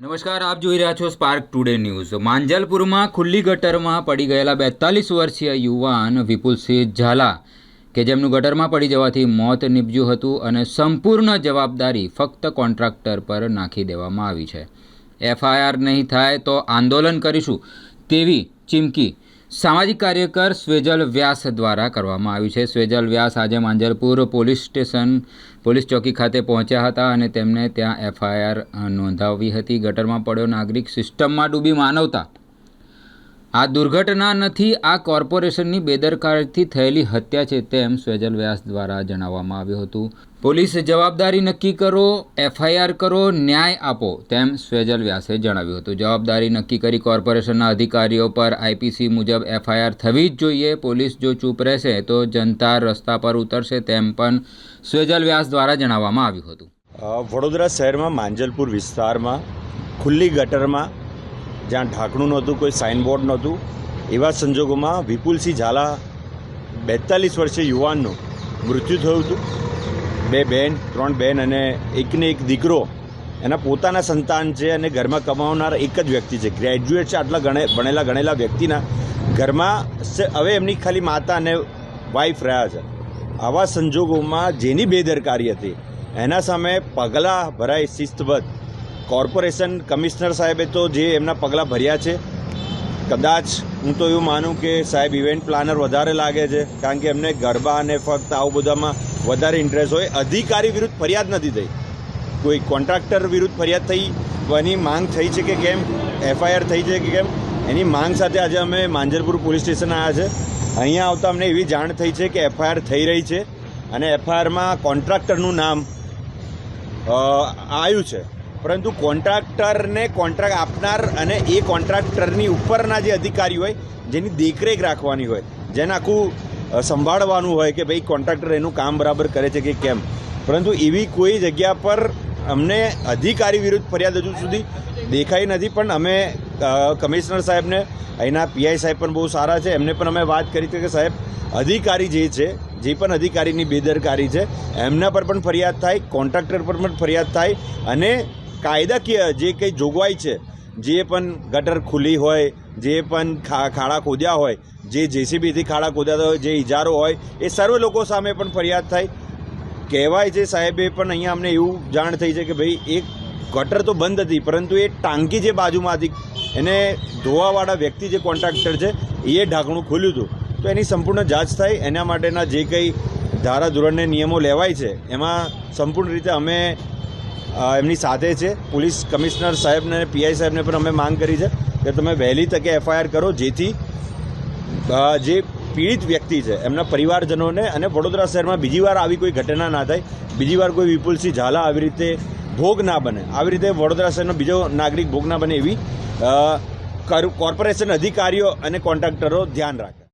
નમસ્કાર, આપ જોઈ રહ્યા છો સ્પાર્ક ટુડે ન્યૂઝ। માંજલપુરમાં ખુલ્લી ગટરમાં પડી ગયેલા 42 વર્ષીય યુવાન વિપુલસિંહ ઝાલા કે જેમનું ગટરમાં પડી જવાથી મોત નીપજ્યું હતું અને સંપૂર્ણ જવાબદારી ફક્ત કોન્ટ્રાક્ટર પર નાખી દેવામાં આવી છે। એફઆઈઆર નહીં થાય તો આંદોલન કરીશું તેવી ચીમકી સામાજિક કાર્યકર સ્વેજલ વ્યાસ દ્વારા કરવામાં આવી છે। સ્વેજલ વ્યાસ આજે માંજલપુર પોલીસ ચોકી ખાતે પહોંચ્યા હતા અને તેમને ત્યાં એફઆઈઆર નોંધાવી હતી। ગટરમાં પડ્યો નાગરિક સિસ્ટમમાં ડૂબી માનવતા। આ દુર્ઘટના નથી, આ કોર્પોરેશનની બેદરકારીથી થયેલી હત્યા છે તેમ સ્વેજલ વ્યાસ દ્વારા જણાવવામાં આવ્યું હતું। પોલીસ જવાબદારી નક્કી કરો, એફઆઈઆર કરો, ન્યાય આપો તેમ સ્વેજલ વ્યાસે જણાવ્યું હતું। જવાબદારી નક્કી કરી કોર્પોરેશનના અધિકારીઓ પર આઈપીસી મુજબ એફઆઈઆર થવી જ જોઈએ। પોલીસ જો ચૂપ રહેશે તો જનતા રસ્તા પર ઉતરશે તેમ પણ સ્વેજલ વ્યાસ દ્વારા જણાવવામાં આવ્યું હતું। વડોદરા શહેરમાં માંજલપુર વિસ્તારમાં ખુલ્લી ગટરમાં જ્યાં ઢાંકણું નહોતું, કોઈ સાઇનબોર્ડ નહોતું, એવા સંજોગોમાં વિપુલસિંહ ઝાલા 42 વર્ષીય યુવાનનું મૃત્યુ થયું હતું। 2 બહેન, 3 બહેન અને એકને એક દીકરો એના પોતાના સંતાન છે અને ઘરમાં કમાવનાર એક જ વ્યક્તિ છે, ગ્રેજ્યુએટ છે। આટલા ભણેલા ગણેલા વ્યક્તિના ઘરમાં હવે એમની ખાલી માતા અને વાઈફ રહ્યા છે। આવા સંજોગોમાં જેની બેદરકારી હતી એના સામે પગલાં ભરાય શિસ્તબદ્ધ। કોર્પોરેશન કમિશનર સાહેબે તો જે એમના પગલાં ભર્યા છે, કદાચ હું તો એવું માનું કે સાહેબ ઇવેન્ટ પ્લાનર વધારે લાગે છે, કારણ કે એમને ગરબા અને ફક્ત આવું બધામાં વધારે ઇન્ટરેસ્ટ હોય। અધિકારી વિરુદ્ધ ફરિયાદ નથી થઈ, કોઈ કોન્ટ્રાક્ટર વિરુદ્ધ ફરિયાદ થઈ એની માંગ થઈ છે કે કેમ, એફઆઈઆર થઈ છે કે કેમ, એની માંગ સાથે આજે અમે માંજલપુર પોલીસ સ્ટેશન આવ્યા છે। અહીંયા આવતા અમને એવી જાણ થઈ છે કે એફઆઈઆર થઈ રહી છે અને એફઆઈઆરમાં કોન્ટ્રાક્ટરનું નામ આવ્યું છે, પરંતુ કોન્ટ્રાક્ટરને કોન્ટ્રાક્ટ આપનાર અને એ કોન્ટ્રાક્ટરની ઉપરના જે અધિકારી હોય, જેની દેખરેખ રાખવાની હોય, જેને આખું સંભાળવાનું હોય કે ભાઈ કોન્ટ્રાક્ટર એનું કામ બરાબર કરે છે કે કેમ, પરંતુ એવી કોઈ જગ્યા પર અમને અધિકારી વિરુદ્ધ ફરિયાદ હજુ સુધી દેખાઈ નથી। પણ અમે કમિશનર સાહેબને, અહીંના પીઆઈ સાહેબ પણ બહુ સારા છે, એમને પણ અમે વાત કરી છે કે સાહેબ અધિકારી જે છે, જે પણ અધિકારીની બેદરકારી છે એમના પર પણ ફરિયાદ થાય, કોન્ટ્રાક્ટર પર પણ ફરિયાદ થાય અને કાયદાકીય જે કંઈ જોગવાઈ છે, જે પણ ગટર ખુલ્લી હોય, જે પણ ખાડા ખોદ્યા હોય, જે જેસીબીથી ખાડા ખોદ્યા હોય, જે ઇજારો હોય, એ સર્વ લોકો સામે પણ ફરિયાદ થાય। કહેવાય છે સાહેબે પણ અહીંયા અમને એવું જાણ થઈ છે કે ભાઈ એક ગટર તો બંધ હતી, પરંતુ એ ટાંકી જે બાજુમાં હતી એને ધોવાવાળા વ્યક્તિ જે કોન્ટ્રાક્ટર છે એ ઢાંકણું ખોલ્યું હતું, તો એની સંપૂર્ણ જાંચ થાય। એના માટેના જે કંઈ ધારા ધોરણને નિયમો લેવાય છે એમાં સંપૂર્ણ રીતે અમે એમની સાથે છે। પોલીસ કમિશનર સાહેબને અને પીઆઈ સાહેબને પણ અમે માંગ કરી છે કે તમે વહેલી તકે એફઆઈઆર કરો, જેથી જે પીડિત વ્યક્તિ છે એમના પરિવારજનોને અને વડોદરા શહેરમાં બીજી વાર આવી કોઈ ઘટના ના થાય, બીજી વાર કોઈ વિપુલસિંહ ઝાલા આવી રીતે ભોગ ના બને, આવી રીતે વડોદરા શહેરનો બીજો નાગરિક ભોગ ના બને, એવી કોર્પોરેશન અધિકારીઓ અને કોન્ટ્રાક્ટરો ધ્યાન રાખે।